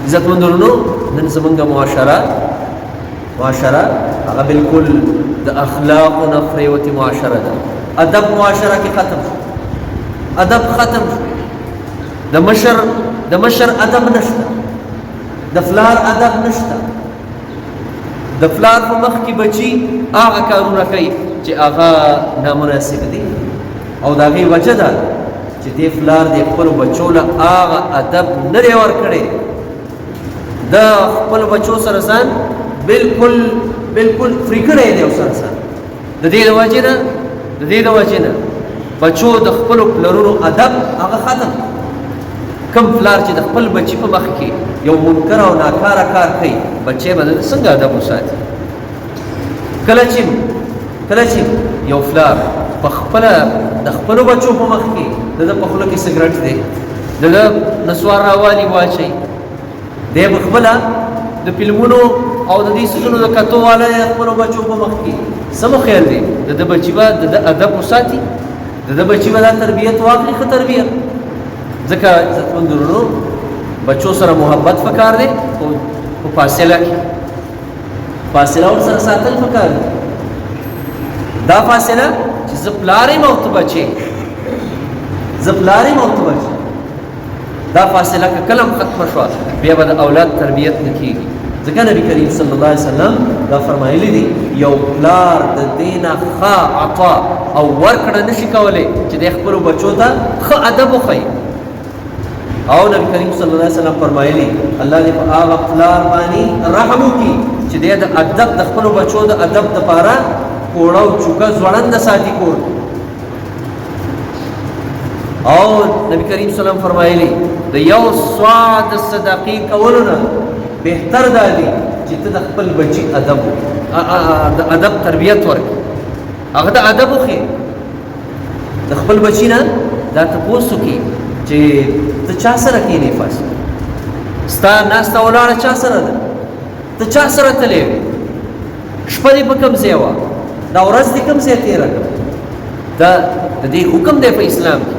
عزتمند ورونو نن زمونږ معاشره هغه بالکل د اخلاقو نه پرېوتې معاشره ده. ادب معاشره کې ختم شو، ادب ختم شو. د مشر ادب نشته، د پلار ادب نشته. د پلار په مخ کې بچي هغه کارونه کوي چې هغه نامناسب دي، او د هغې وجه ده چې دې پلار د خپلو بچو له هغه ادب نه دی ورکړی. د خپلو بچو سره ځان بالکل فري کړی دی ورسره ځان. د دې د وجې نه بچو د خپلو پلرونو ادب هغه ختم. کم پلار چې د خپل بچي په مخ کې یو منکر او ناکاره کار کوي، بچی به څنګه ادب وساتي؟ کله چې یو پلار په خپله د خپلو بچو په مخ کې د ده په خوله کې سګرټ دی، د ده نسوار راوالي واچوي، دی به خپله د فلمونو او د دې څیزونو د کتو والا د خپلو بچو په مخ کې څه مو خیال دی؟ د ده بچي به د ده ادب وساتي، د ده بچي به دا تربیت واخلي، ښه تربیت. ځکه عزتمند ورونو بچو سره محبت پکار دی، خو په فاصله کې فاصله ورسره ساتل پکار دی. دا فاصله چې زه پلار یم او ته بچی، دا فاصله که کله هم ختمه شوه بیا به د اولاد تربیت نه کېږي. ځکه نبي کریم صلی الله علیه وسلم دا فرمایلی دي یو پلار د دې نه ښه عطا او ورکړه نشي کولی چې د خپلو بچو ته ښه ادب وښیي. او نبی کریم صلی الله علیه وسلم فرمایلی الله دې په هغه پلار باندې رحم وکړي چې دی د ادب د خپلو بچو د ادب دپاره کوړه او چوکه ځوړنده ساتي کور. او نبی کریم صلی الله علیه وسلم فرمایلی د یو سوع د صدقې کولو نه بهتر دا دی چې ته د خپل بچي ادب د ادب تربیت ورکړي، هغه د ادب وښیې. د خپل بچي نه دا تپوس وکړي چې ته چا سره کښېنې، فاصله ستا ناسته ولاړه چا سره ده، ته چا سره تللی وې، شپه دې په کوم ځای وه، دا ورځ دې کوم ځای تېره کړه. دا د دې حکم دی په اسلام کې